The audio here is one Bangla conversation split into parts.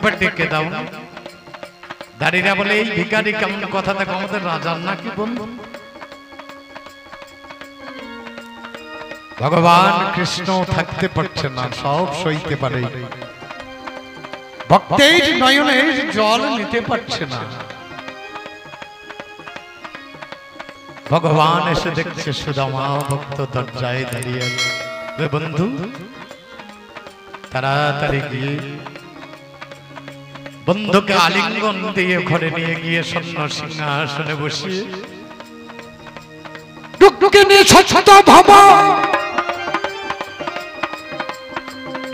একবার ডেকে দাও না। দাঁড়িয়ে বলে এই ভিখারি কেমন কথা দেখো, আমাদের রাজার নাকি বন্ধু। ভগবান কৃষ্ণ থাকতে পারছে না, সব সইতে পারে, ভক্তের নয়নের জল নিতে পারছে না। ভগবান এসে দেখছে সুদামা ভক্ত দরজায় দাঁড়িয়ে। বন্ধু তাড়াতাড়ি গিয়ে বন্ধুকে আলিঙ্গন দিয়ে ঘরে নিয়ে গিয়ে স্বর্ণ সিংহাসনে বসিয়ে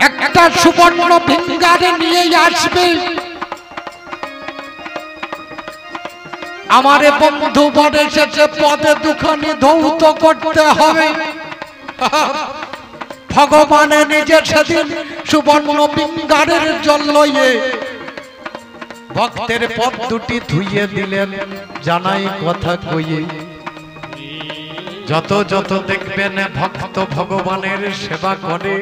একটা সুবর্ণ ভিঙ্গারে নিয়ে আসবে। আমারে বন্ধু বলে এসেছে, পদে দুখানি ধৌত করতে হবে। ভগবানের নিজে সেদিন সুবর্ণ ভিঙ্গারের জল লইয়ে ভক্তের পদ দুটি ধুইয়ে দিলেন। জানাই কথা কইয়ে যত যত দেখবেন ভক্ত ভগবানের সেবা করে,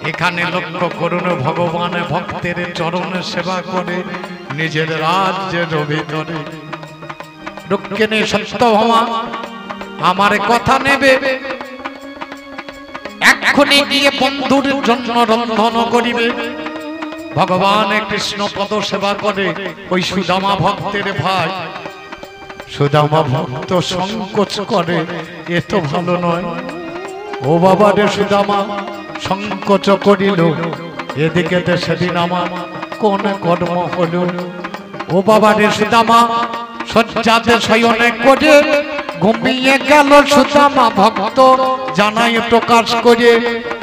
এখানে লক্ষ্য করুন ভগবান ভক্তের চরণ সেবা করে নিজের রাজ্যের ভিতরে। রক্ষিণী সত্যভামা আমার কথা নেবে, এক্ষুনি গিয়ে বন্ধুর জন্য রন্ধন করিবে। ভগবান কৃষ্ণ পদ সেবা করে ওই সুদামা ভক্তের ভাই। সুদামা ভক্ত সংকোচ করে, এ তো ভালো নয়। ও বাবা রে সুদামা সংকোচ করিল, এদিকে তো সেদিন আমার কোন কর্ম হল। ও বাবা রে সুদামা শয্যাতে শয়নে করে ঘুমিয়ে গেল সুদামা ভক্ত। জানাই প্রকাশ করে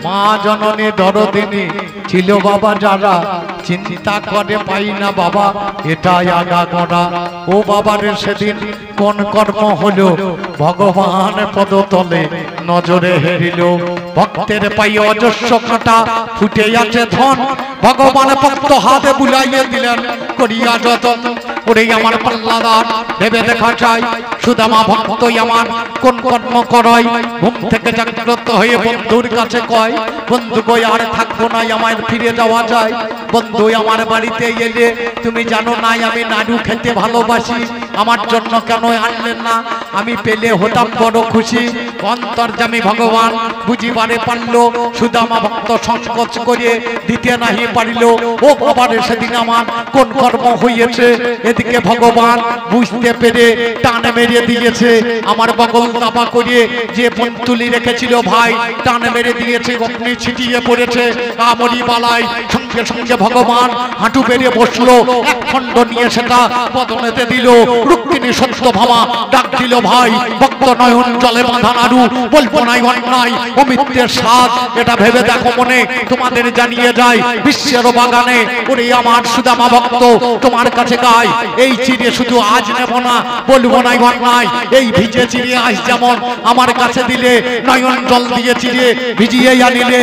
মা জননী দরদিনী ছিল বাবা যারা, চিন্তা করে পাই না বাবা এটাই আগা করা। ও বাবারে সেদিন কোন কর্ম হলো, ভগবান পদতলে নজরে হেরিল। ভক্তের পাই অজস্র কাঁটা ফুটে আছে ধন, ভগবান ভক্ত হাতে বুলাইয়ে দিলেন করিয়া যতন। ওরে আমার পাল্লাদার ভেবে দেখা যায়, সুদামা ভক্তই আমার কোন কর্ম করয়। ঘুম থেকে জাগ্রত হয়ে বন্ধুর কাছে কয়, বন্ধু কই আর থাকবো না, আমায় ফিরে যাওয়া যায়। বন্ধু আমার বাড়িতে এলে তুমি জানো না আমি নাড়ু খেতে ভালোবাসি, আমার জন্য কেন আনলেন না? আমি পেলে হতাম বড় খুশি। অন্তর্যামী ভগবান বুঝিবারে পারল, সুদামা ভক্ত সংকোচ করে দিতে নাহি পারিল। ও বাবারে সেদিন আমার কোন কর্ম হইয়েছে, এদিকে ভগবান বুঝতে পেরে টান মেরে দিয়েছে। আমার বগল দাবা করে যে তুলি রেখেছিল ভাই, টান মেরে দিয়েছে, অগ্নি ছিটিয়ে পড়েছে আমরি বালাই। সঙ্গে সঙ্গে ভগবান হাঁটু বেরিয়ে বসলো, এক খণ্ড নিয়ে সেটা বদনেতে দিল। রুক্মিণী সত্যভামা ডাক দিল, ভাই ভক্ত নয়ন জলে বাঁধা নাড়ু, বলবো নাই অন্যায় অমিত্রের স্বাদ, এটা ভেবে দেখো মনে তোমাদের জানিয়ে যায় বিশ্বের বাগানে। ওরে আমার সুদামা ভক্ত তোমার কাছে গায়, এই চিড়ে শুধু আজ নেব না, বলবো নাই অন্যায়। এই ভিজে চিড়ে আজ যেমন আমার কাছে দিলে, নয়ন জল দিয়ে চিড়ে ভিজিয়ে আনিলে,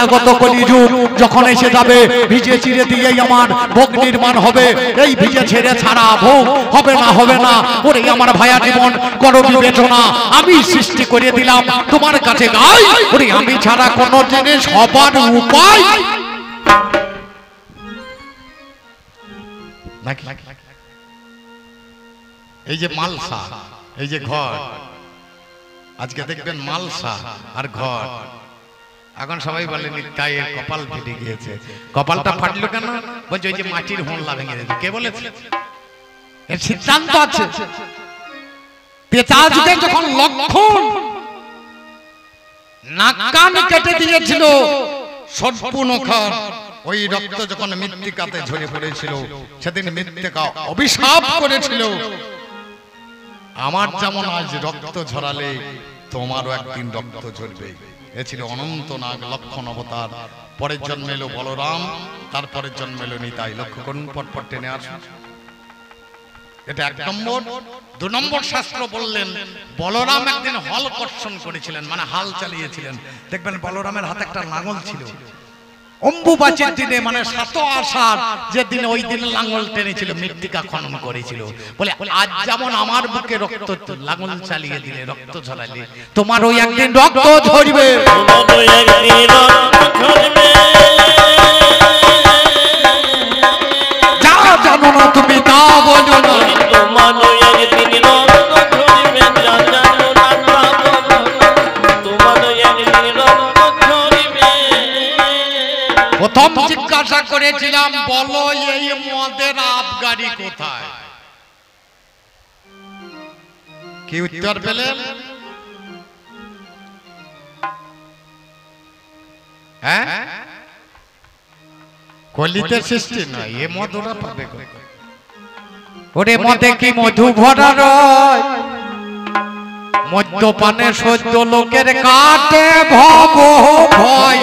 আগত কলিযুগ যখন এসে যাবে ভিজে চিড়ে দিয়েই আমার ভোগ নির্মাণ হবে। এই ভিজে ছেড়ে ছাড়া ভোগ হবে না, হবে না। ওরে আমার ভায়া জীবন করো বিবেচনা, আমি সৃষ্টি করে দিলাম তোমার কাছে গাই। ওরে আমি ছাড়া কোন জিনিস হবার উপায় নাকি? এই যে মালসা, এই যে ঘর, আজকে দেখবেন মালসা আর ঘর। এখন সবাই বলেন তাই কপাল ফেটে গিয়েছে। কপালটা ফাটলো কেন? বলছে ওই যে মাটির হোঁলা ভেঙে দিয়েছে। কে বলেছে? এর সিদ্ধান্ত আছে। পেঁচাজকে যখন লক্ষণ নাক কান কেটে দিয়েছিল সর্বনখার, ওই রক্ত যখন মৃত্তিকাতে ঝরে পড়েছিল, সেদিন মৃত্তিকা অভিশাপ করেছিল, আমার যেমন আজ রক্ত ঝরালে তোমারও একদিন রক্ত ঝরবে। এ ছিল অনন্ত নাগ লক্ষণ অবতার। পরের জন্মে এলো বলরাম, তারপরের জন্মে এলো নিতাই। লক্ষ্য করুন, পরপর টেনে আসুন। এটা এক নম্বর। দু নম্বর শাস্ত্র বললেন বলরাম একদিন হল কর্ষণ করেছিলেন, মানে হাল চালিয়েছিলেন। দেখবেন বলরামের হাতে একটা লাঙল ছিল। অম্বুবাচীর দিনে, মানে ৭ আষাঢ় যে দিনে, ওই দিনে লাঙল টেনেছিল, মৃত্তিকা খনন করেছিল। বলে আজ যেমন আমার বুকে রক্ত লাঙল চালিয়ে দিলে, রক্ত ঝরালে, তোমার ওই একদিন রক্ত ঝরবে। জিজ্ঞাসা করেছিলাম বলো এই মদের আবগারি কোথায়? কি উত্তর পেলেন? হ্যাঁ, কলিতে সৃষ্টি নয়, এ মদ ওরা পাবে। ওরে মদে কি মধু ভরা রয়, মদ্যপানে সদ্য লোকের কাটে ভব ভয়।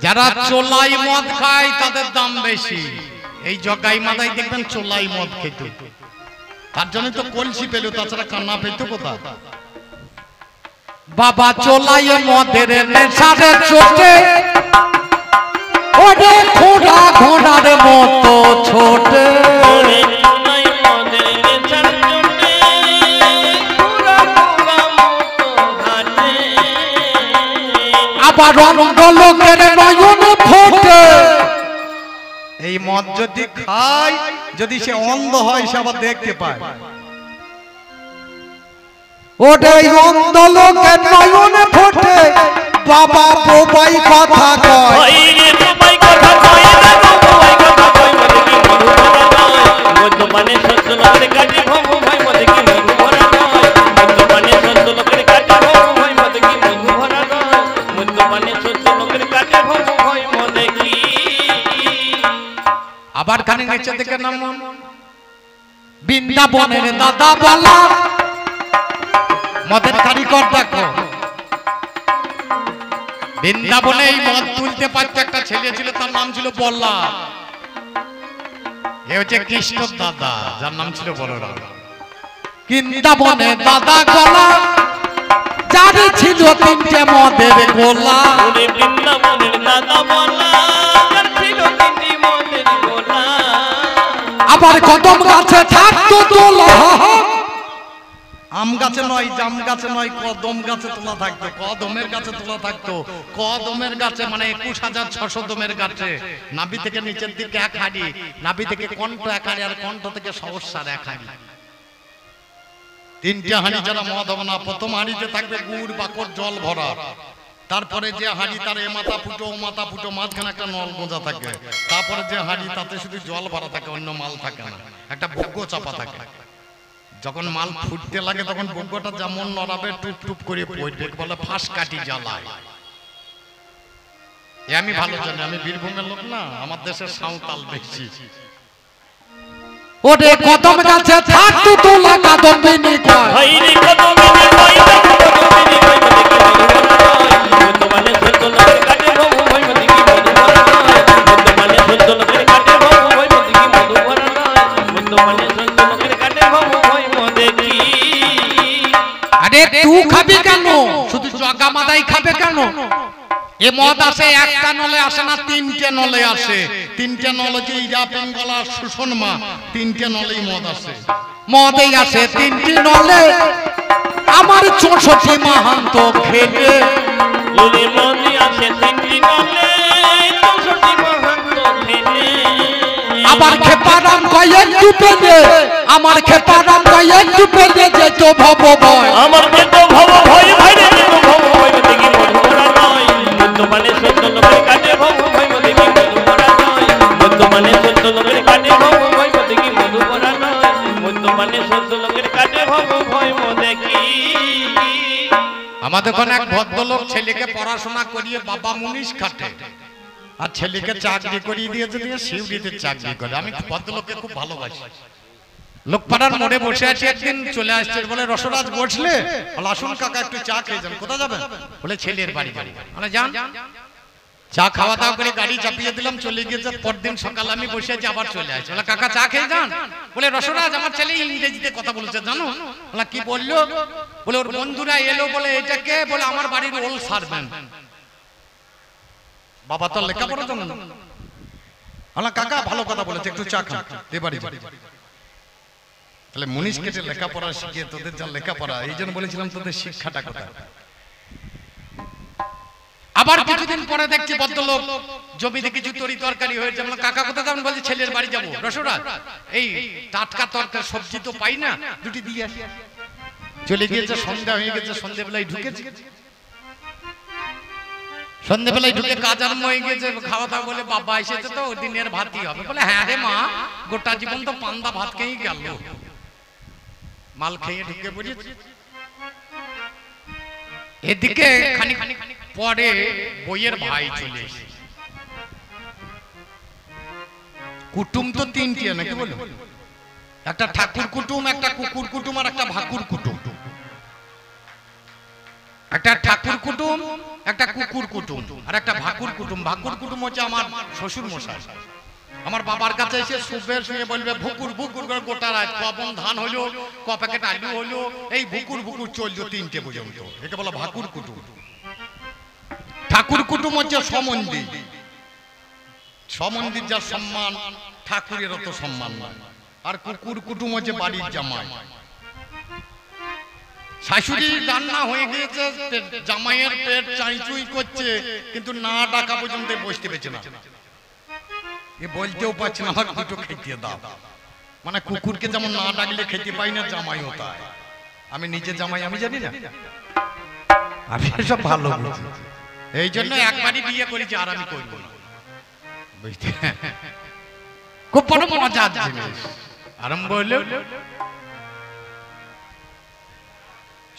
যারা চোলাই মদ খায় তাদের দাম বেশি। এই জগাই মাদাই দেখবেন চোলাই মদ খেত, তার জন্য তো কলসি পেল, তাছাড়া কান্না পেত কোথা? বাবা চোলাই মদের নেশারে চোটে, ওরে ঘোড়া ঘোড়ার মতো ছোটে। আবার অন্ধ লোকের নয়ন ফোটে। এই মদ যদি খায়, যদি সে অন্ধ হয়, সে আবার দেখতে পায়। ওটা অন্ধ লোকের নয়ন ফোটে, বাবা বোবাই কথা কয়। আবার খানে নিচে থেকে নাম বৃন্দাবনের দাদা বলা মদের কারিগর দেখো। বৃন্দাবনে এই মদ তুলতে পারতো একটা ছেলে ছিল, তার নাম ছিল বল্লা। এ হচ্ছে কৃষ্ণ দাদা, যার নাম ছিল বলরাম। বৃন্দাবনে দাদা গলা, যার ছিল তিনটে মদের গোলা। বৃন্দাবনের দাদা বলা, আবার কদম গাছে থাকতো তোলা। আম গাছে নয়, জাম গাছে নয়, কদম গাছে তোলা থাকতো। কদমের গাছে তোলা থাকতো। কদমের গাছে মানে 21,600 দমের গাছে নাভি থেকে নিচের দিকে এক হাড়ি, নাভি থেকে কণ্ঠ এক হাড়ি, আর কণ্ঠ থেকে সহস্রার এক হাড়ি। তিনটে হাড়ি যারা মদ হবে না, প্রথম হাড়িতে থাকবে গুড় বাকড় জল ভরা। তারপরে যে হাড়ি তার এ মাথা ফুটো ও মাথা ফুটো, মাঝখানে একটা নল গোঁজা থাকে। তারপরে যে হাড়ি তাতে শুধু জল ভরা থাকে, অন্য মাল থাকে না, একটা ভোগ্য চাপা থাকে। যখন মাল ফুটতে লাগে তখন ভোগ্যটা যেমন নড়াবে টুপ টুপ করে পড়বে, বলে ফাঁস কাটি জ্বালায়। এ আমি ভালো জানি, আমি বীরভূমের লোক না, আমার দেশের সাঁওতাল বেশি। ওরে কদম গাছে থাকতো তোলা, কাদম্বিনী কয়। হইরে কদম্বিনী কয়, কদম্বিনী কয়, বর্তমানে সত্য লোকের কাটে ভব ভয়, মতি কি মধু ভরা নয়। বর্তমানে সত্য লোকের কাটে ভব ভয়, মতি কি মধু ভরা নয়। বর্তমানে সত্য লোকের কাটে ভব ভয়, মতে কি। আরে তুই খাবি কেন? শুধু জগা মাদাই খাবে কেন? এ মদ আসে একটা নলে আসে না, তিনটে নলে আসে। তিনটে নলে যে ইরা বেঙ্গলা শোষণ মা, তিনটে নলেই মদ আসে। মদেই আসে তিনটি নলে, আমার 64 মাহান্ত খেলে। ওরে মদই আসে তিনটি নলে, 64 মাহান্ত খেলে। আবার খেপারাম কয় একটু পেলে, আমার খেপারাম কয় একটু পেলে, যে তো ভব ভয়, আমার যে তো ভব ভয়, ভাই রে যে তো ভব ভয়, দেখি মধু ভরা নয়। বর্তমানে সত্য লোকের কাটে ভব ভয়, দেখি মধু ভরা নয়। বর্তমানে সত্য লোকের কাটে ভব ভয়, দেখি মধু ভরা নয়। বর্তমানে সত্য লোকের কাটে ভব ভয়, দেখি। আমাদের ওখানে এক ভদ্রলোক ছেলেকে পড়াশোনা করিয়ে বাবা মুনিশ খাটে, আর ছেলেকে চাকরি করিয়ে দিয়েছে, দিয়ে শিউরিতে চাকরি করে। আমি ভদ্রলোককে খুব ভালোবাসি। লোকপাড়ার মোড়ে বসে আছি, একদিন চলে আসছে, বলে রসরাজ বসলে, বলে আসুন কাকা একটু চা খেয়ে যান। কোথায় যাবেন? বলে ছেলের বাড়ি যাবো। বলে যান। চা খাওয়া দাওয়া করে গাড়ি চাপিয়ে দিলাম, চলে গিয়েছে। পরদিন সকালে আমি বসে আছি, আবার চলে আসছে। বলে কাকা চা খেয়ে যান। বলে রসরাজ আমার ছেলে ইংরেজিতে কথা বলেছে জানো। বলে কি বললো? বলে ওর বন্ধুরা এলো, বলে এটাকে, বলে আমার বাড়ির ওল সার্ভেন্ট। বাবা তো লেখাপড়া জানো না। বলে কাকা ভালো কথা বলেছে, একটু চা খান, দে বাড়ি। তাহলে মুনিশ কেটে লেখাপড়া শিখে তোদের যা লেখাপড়া, এই জন্য বলেছিলাম তোদের শিক্ষাটা কোথায়। আবার কিছুদিন পরে দেখছি ভদ্রলোক জমিতে কিছু তরি তরকারি হয়েছে, আমরা কাকা কোথা যাবেন, বলছে ছেলের বাড়ি যাবো রসরাজ, এই টাটকা তরকারি সবজি তো পাই না, দুটি দিয়ে আসি। চলে গিয়েছে, সন্ধ্যা হয়ে গেছে, সন্ধ্যেবেলায় ঢুকেছে, সন্ধ্যেবেলায় ঢুকে কাজ আরম্ভ হয়ে গেছে, খাওয়া দাওয়া বলে বাবা এসেছে তো দিনের ভাতই হবে। বলে হ্যাঁ রে মা, গোটা জীবন তো পান্তা ভাত খেয়েই গেল, মাল খেয়ে ঢুকে পড়েছে। এদিকে খানিক পরে বইয়ের ভাই চলে এসে, কুটুম তো তিনটি নাকি বলো, একটা ঠাকুর কুটুম, একটা কুকুর কুটুম, আর একটা ভাকুর কুটুম। একটা ঠাকুর কুটুম, একটা কুকুর কুটুম, আর একটা ভাকুর কুটুম। ভাকুর কুটুম হচ্ছে আমার শ্বশুর মশাই। আমার বাবার কাছে এসে শুবের শুয়ে বলবে ভুকুর ভুকুর করে গোটা রাত কবন ধান হলো, ক প্যাকেট আলু হলো, এই ভুকুর ভুকুর চললো 3টে পর্যন্ত। একে বলো ভাকুর কুটুম। ঠাকুর কুটুম হচ্ছে সমন্দির, সমন্দির যার সম্মান ঠাকুরের অত সম্মান না। আর কুকুর কুটুম হচ্ছে বাড়ির জামাই। শাশুড়ি রান্না হয়ে গিয়েছে, জামাইয়ের পেট চাইচুই করছে, কিন্তু না ডাকা পর্যন্ত বসতে পেরেছে না, এ বলতেও পারছে না আমাকে দুটো খেতে দাও। মানে কুকুরকে যেমন না ডাকলে খেতে পাই না, জামাইও তাই। আমি নিজে জামাই, আমি জানি না, আমি সব ভালো বুঝি, এই জন্য একবারই বিয়ে করেছি, আর আমি করবো না, বুঝতে। খুব বড় মজার জিনিস। আরম্ভ হলো,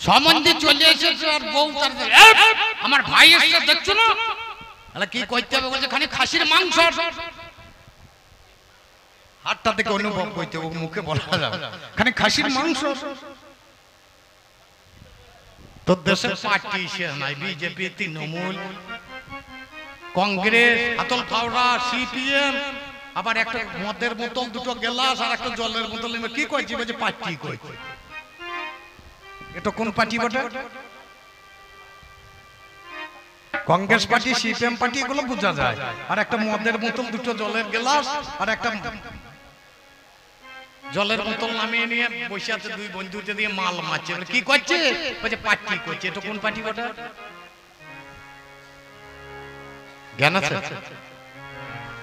সম্বন্ধে চলে এসেছে, আর বউ তার আমার ভাই এসে দেখছো না, তাহলে কি করতে হবে বলছে, খানি খাসির মাংস। হাতটা থেকে অনুভব করতে, ও মুখে বলা যাবে, খানি খাসির মাংস। তোর দেশের পার্টি শেষ নাই, বিজেপি, তৃণমূল, কংগ্রেস, হাতল ফাওড়া, সিপিএম, আবার একটা মদের বোতল, দুটো গ্লাস, আর একটা জলের বোতল, কি করছি বলছে পার্টি করছে। এটা কোন পার্টি বটে? কংগ্রেস পার্টি, সিপিএম পার্টি, এগুলো বোঝা যায়। আর একটা মদের বোতল, দুটো জলের গ্লাস, আর একটা জলের বোতল নামিয়ে নিয়ে বসে আছে, দুই বন্ধুতে দিয়ে মাল মারছে। কি করছে বলছে পার্টি করছে। এটা কোন পার্টি বটে? জ্ঞান আছে?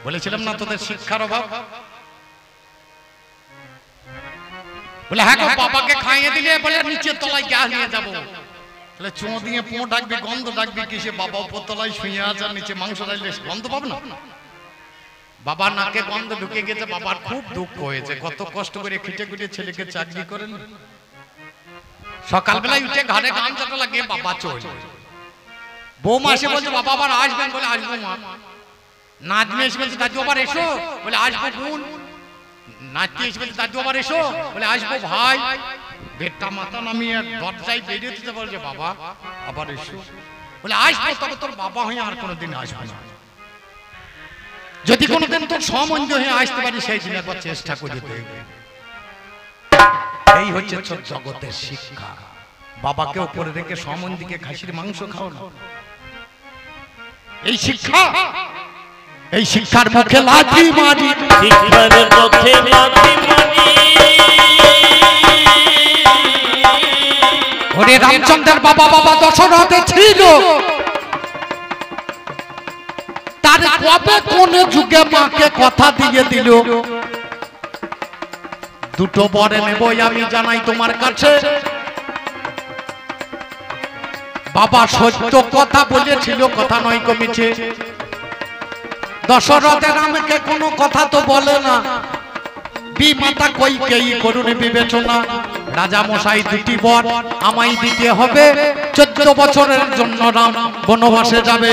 বলেছিলাম না তোদের শিক্ষার অভাব। বলে হ্যাঁ গো, বাবাকে খাইয়ে দিলে বলে নিচের তলায় গ্যাস নিয়ে যাবো। তাহলে চো দিয়ে পো ডাকবি, গন্ধ ডাকবি কিসে? বাবা উপর তলায় শুয়ে আছে, আর নিচে মাংস রাখলে গন্ধ পাবে না? বাবার নাকে গন্ধ ঢুকে গেছে, বাবার খুব দুঃখ হয়েছে। কত কষ্ট করে খেটে খুটে ছেলেকে চাকরি করেন, সকালবেলায় উঠে ঘাড়ে গামছাটা লাগিয়ে বাবা চলে। বৌমা এসে বলছে বাবা আবার আসবেন, বলে আসবো মা। নাচমে এসে বলছে দাদু আবার এসো, বলে আসবো বোন। নাচতে এসে বলছে দাদু আবার এসো, বলে আসবো ভাই। বেটটা মাথা নামিয়ে দরজায় বেরিয়ে দিতে বলছে বাবা আবার এসো, বলে আসবো, তবে তোর বাবা হয়ে আর কোনোদিন আসবে না। যদি কোনোদিন তোর সম্বন্ধ হয়ে আসতে পারি, সেই দিন একবার চেষ্টা করে দেখবে। এই হচ্ছে জগতের শিক্ষা। বাবাকে উপরে রেখে সম্বন্ধীকে খাসির মাংস খাও না, এই শিক্ষা। এই শিক্ষার মুখে লাঠি মারি, শিক্ষার মুখে লাঠি মারি। ওরে রামচন্দ্রের বাবা বাবা দশরথে ছিল, তার কবে কোন যুগে মাকে কথা দিয়ে দিল, দুটো বরে নেবই আমি জানাই তোমার কাছে। বাবা সত্য কথা বলেছিল, কথা নয় কমেছে। দশরথের রামকে কোনো কথা তো বলে না, বিমাতা কইকেই করুন বিবেচনা। রাজা মশাই দুটি বর আমায় দিতে হবে, 14 বছরের জন্য রাম বনবাসে যাবে।